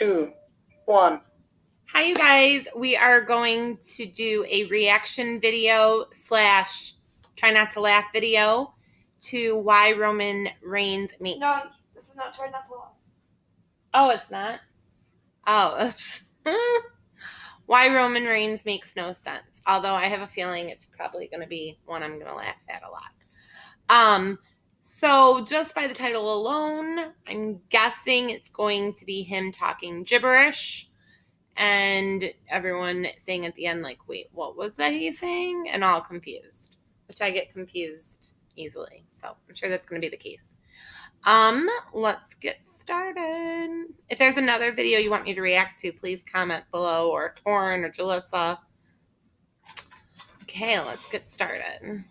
2, 1. Hi, you guys. We are going to do a reaction video / try not to laugh video to why Roman Reigns makes... No, this is not try not to laugh. Oh, it's not? Oh, oops. Why Roman Reigns makes no sense. Although I have a feeling it's probably going to be one I'm going to laugh at a lot. So just by the title alone, I'm guessing it's going to be him talking gibberish. And everyone saying at the end, like, wait, what was that he's saying? And all confused, which I get confused easily. So I'm sure that's going to be the case. Let's get started. If there's another video you want me to react to, please comment below, or Torn or Jalissa. Okay, let's get started.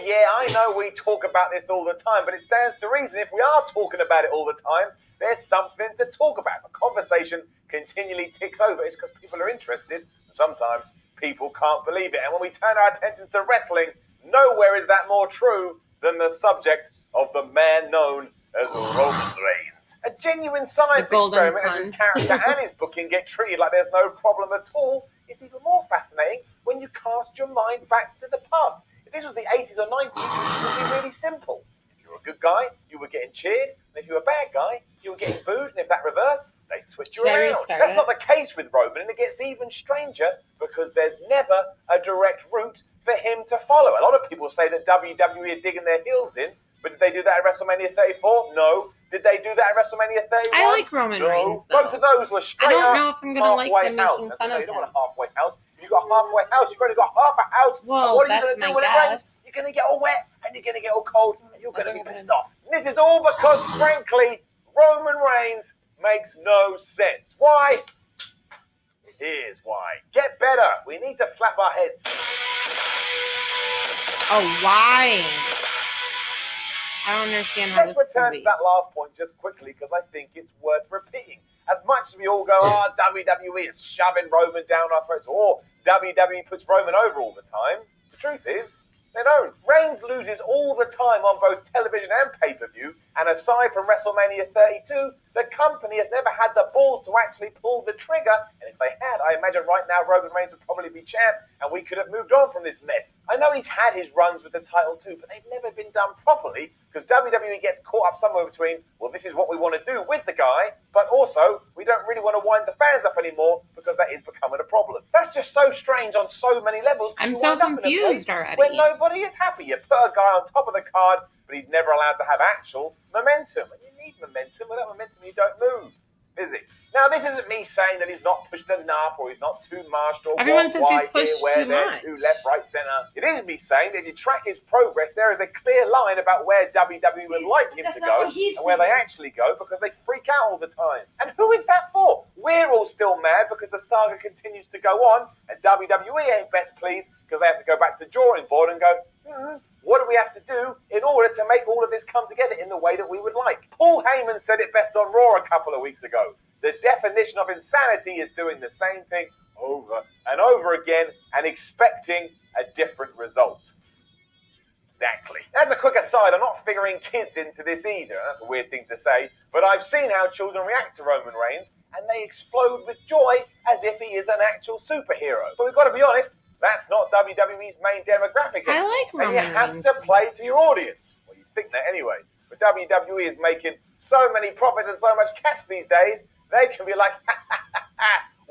Yeah, I know we talk about this all the time, but it stands to reason if we are talking about it all the time, there's something to talk about. The conversation continually ticks over. It's because people are interested. Sometimes people can't believe it. And when we turn our attention to wrestling, nowhere is that more true than the subject of the man known as Roman Reigns. A genuine science experiment as his character and his booking get treated like there's no problem at all. It's even more fascinating when you cast your mind back to the past. If this was the 80s or 90s, it would be really simple. If you were a good guy, you were getting cheered. And if you were a bad guy, you were getting booed. And if that reversed, they'd switch you around. That's not the case with Roman, and it gets even stranger because there's never a direct route for him to follow. A lot of people say that WWE are digging their heels in, but did they do that at WrestleMania 34? No. Did they do that at WrestleMania 31? I like Roman Reigns, though. Both of those were straight up. I don't know if I'm going to like them making fun of him. You don't want a halfway house. If you've got a halfway house, you've only got half a house. Well, what are you going to do when it rains? You're going to get all wet, and you're going to get all cold, and you're going to be pissed off. And this is all because, frankly, Roman Reigns makes no sense. Why? Here's why. Get better. We need to slap our heads. Oh, why? I don't understand how Let's return to that last point just quickly because I think it's worth repeating. As much as we all go, WWE is shoving Roman down our throats, or WWE puts Roman over all the time, the truth is, they don't. Reigns loses all the time on both television and pay-per-view, and aside from WrestleMania 32, the company has never had the balls to actually pull the trigger, and if they had, I imagine right now Roman Reigns would probably be champ, and we could have moved on from this mess. I know he's had his runs with the title too, but they've never been done properly, because WWE gets caught up somewhere between, well, this is what we want to do with the guy, but also, we don't really want to wind the fans up anymore, because that is becoming a problem. That's just so strange on so many levels. I'm so confused already. When nobody is happy. You put a guy on top of the card, but he's never allowed to have actual momentum. And you need momentum. Without momentum, you don't move. Physics. Now, this isn't me saying that he's not pushed enough or he's not too marked or everyone says he's pushed too much. Too left, right, center. It is me saying that if you track his progress, there is a clear line about where WWE would like him to go and where they actually go because they freak out all the time. And who is that for? We're all still mad because the saga continues to go on and WWE ain't best pleased because they have to go back to the drawing board and go, what do we have to do in order to make all of this come together in the way that we would like? Paul Heyman said it best on Raw a couple of weeks ago. The definition of insanity is doing the same thing over and over again and expecting a different result. Exactly. As a quick aside, I'm not figuring kids into this either. That's a weird thing to say, but I've seen how children react to Roman Reigns and they explode with joy as if he is an actual superhero. But we've got to be honest, that's not WWE's main demographic. I like Roman Reigns. And you have to play to your audience. Well, you think that anyway. But WWE is making so many profits and so much cash these days, they can be like,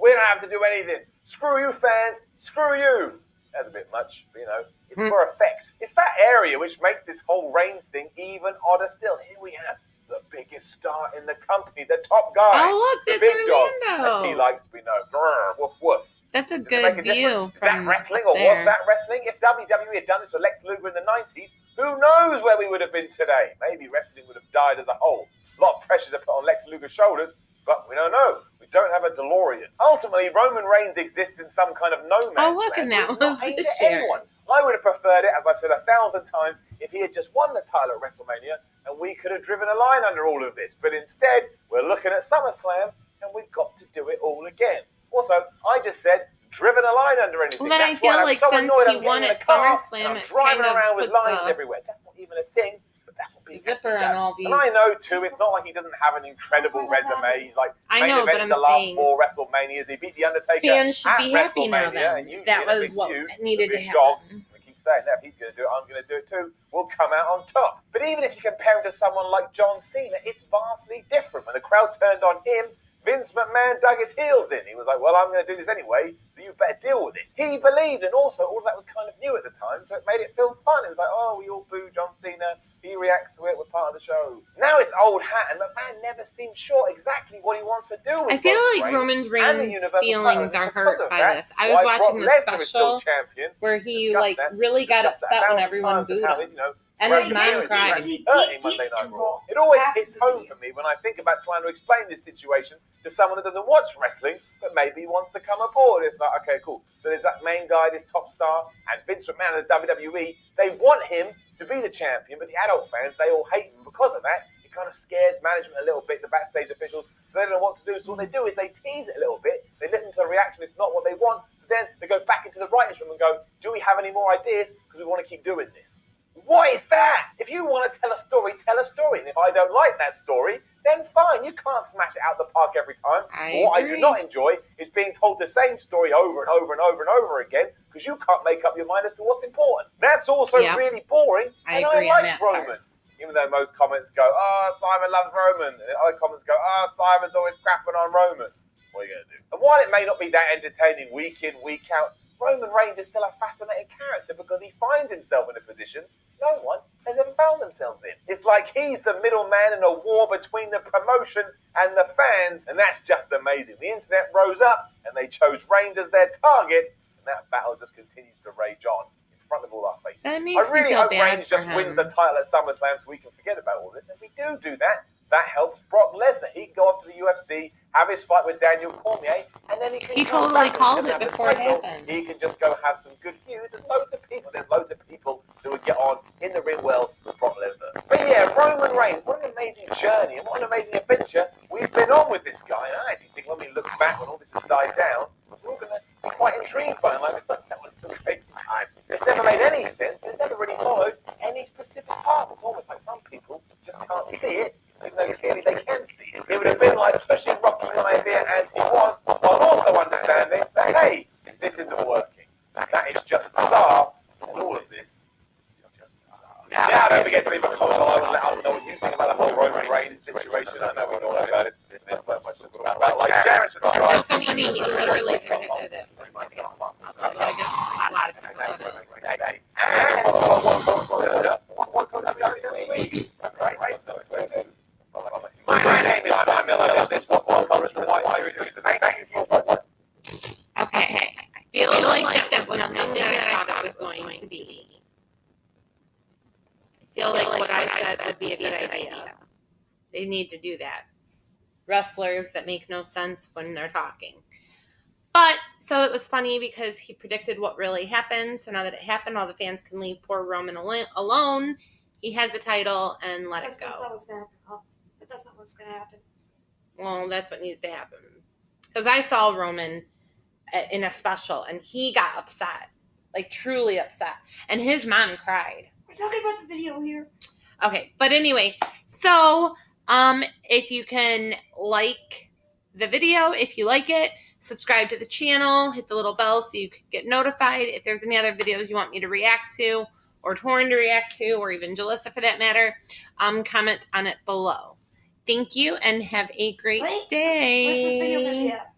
we don't have to do anything. Screw you fans, screw you. That's a bit much, but it's for effect. It's that area which makes this whole Reigns thing even odder still. Here we have the biggest star in the company, the top guy. Oh, look, the it's big Orlando. dog, as he likes to be known. Grr, woof, woof. That's a good view. Is that wrestling or was that wrestling? If WWE had done this with Lex Luger in the 90s, who knows where we would have been today? Maybe wrestling would have died as a whole. A lot of pressure to put on Lex Luger's shoulders, but we don't know. We don't have a DeLorean. Ultimately, Roman Reigns exists in some kind of no man's land. Oh, look, and that was the share. I would have preferred it, as I've said 1,000 times, if he had just won the title at WrestleMania and we could have driven a line under all of this. But instead, we're looking at SummerSlam and we've got to do it all again. Also, I just said, driven a line under anything. Well, then I feel like since he won at SummerSlam, I'm driving around with lines everywhere. That's not even a thing. zipper on all these. And I know too, it's not like he doesn't have an incredible resume. He's like I know, but I'm the last saying 4 WrestleManias. He beat the Undertaker. fans should at be happy now. WrestleMania, Then and you that did a was big what feud, needed a to big dog. happen. We keep saying that if he's going to do it, I'm going to do it too. We'll come out on top. But even if you compare him to someone like John Cena, it's vastly different. When the crowd turned on him, Vince McMahon dug his heels in. He was like, well, I'm going to do this anyway, so you better deal with it. He believed, and also all of that was kind of new at the time, so it made it feel fun. It was like, oh, we all boo John Cena. He reacts to it. We're part of the show. Now it's old hat, and McMahon never seems sure exactly what he wants to do with I feel Roman like Reigns Roman and the Reigns' Universal feelings title. are Because hurt of by that, this. I was why watching Brock the Lesnar is still special champion. where he Discuss like that. really got Discuss that upset when 1,000 everyone times of booed how, him. you know, And Right, his mom yeah, cried. it's hurting Monday Night Raw. It always hits home for me when I think about trying to explain this situation to someone that doesn't watch wrestling, but maybe wants to come aboard. It's like, okay, cool. So there's that main guy, this top star, and Vince McMahon of the WWE. They want him to be the champion, but the adult fans, they all hate him because of that. It kind of scares management a little bit, the backstage officials, so they don't know what to do. So what they do is they tease it a little bit. They listen to the reaction. It's not what they want. So then they go back into the writers' room and go, do we have any more ideas? Because we want to keep doing this. What is that? If you want to tell a story, tell a story. And if I don't like that story, then fine. You can't smash it out the park every time. What I do not enjoy is being told the same story over and over and over and over again because you can't make up your mind as to what's important. That's also really boring. I and agree I on like that Roman. part. Even though most comments go, oh, Simon loves Roman. And other comments go, oh, Simon's always crapping on Roman. What are you going to do? And while it may not be that entertaining week in, week out, Roman Reigns is still a fascinating character because he finds himself in a position no one has ever found themselves in. It's like he's the middleman in a war between the promotion and the fans, and that's just amazing. The internet rose up, and they chose Reigns as their target, and that battle just continues to rage on in front of all our faces. That makes I really me feel hope bad Reigns for just him. wins the title at SummerSlam so we can forget about all this. If we do that, that helps Brock Lesnar. He can go up to the UFC, have his fight with Daniel Cormier, and then he can He come totally back and called doesn't it have the before it title. happened. He can just go have some good feuds. There's loads of people who would get on in the ring well with Brock Lesnar. But yeah, Roman Reigns, what an amazing journey and what an amazing adventure we've been on with this guy. And I actually think when we look back when all this has died down, we're all going to be quite intrigued by him. Like, that was a great time. It's never made any sense. It's never really followed any specific path. It's almost like some people just can't see it, even though clearly they can see it. It would have been like pushing Rocky Maivia as he was, while also understanding that, hey, this isn't working. That is just bizarre. And all of this. Now, don't forget to leave a comment below and let us know what you think about the whole Roman Reigns situation. I know we know about it. There's so much to talk about. Like Jared said, It's so funny. He literally predicted it. I guess a lot of people did it. My name is Simon Miller. This was Okay. I feel like that was nothing that I thought it was going to be. I feel like what I said would be a good idea. They need to do that. Wrestlers that make no sense when they're talking. But, so it was funny because he predicted what really happened. So now that it happened, all the fans can leave poor Roman alone. He has the title and let it go. That's not what's going to happen. Huh? But that's not what's going to happen. Well, that's what needs to happen. Because I saw Roman in a special and he got upset. Like, truly upset. And his mom cried. We're talking about the video here. Okay, but anyway, so if you can like the video, if you like it, subscribe to the channel, hit the little bell so you can get notified. If there's any other videos you want me to react to, or Torn to react to, or even Jalissa for that matter, comment on it below. Thank you and have a great day. Where's this video going to be at?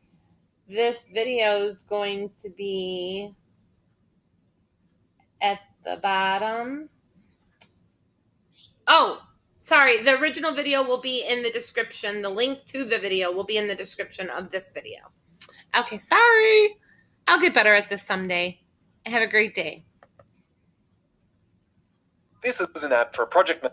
This video is going to be at the bottom. Oh, sorry. The original video will be in the description. The link to the video will be in the description of this video. Okay, sorry. I'll get better at this someday. Have a great day. This is an ad for Project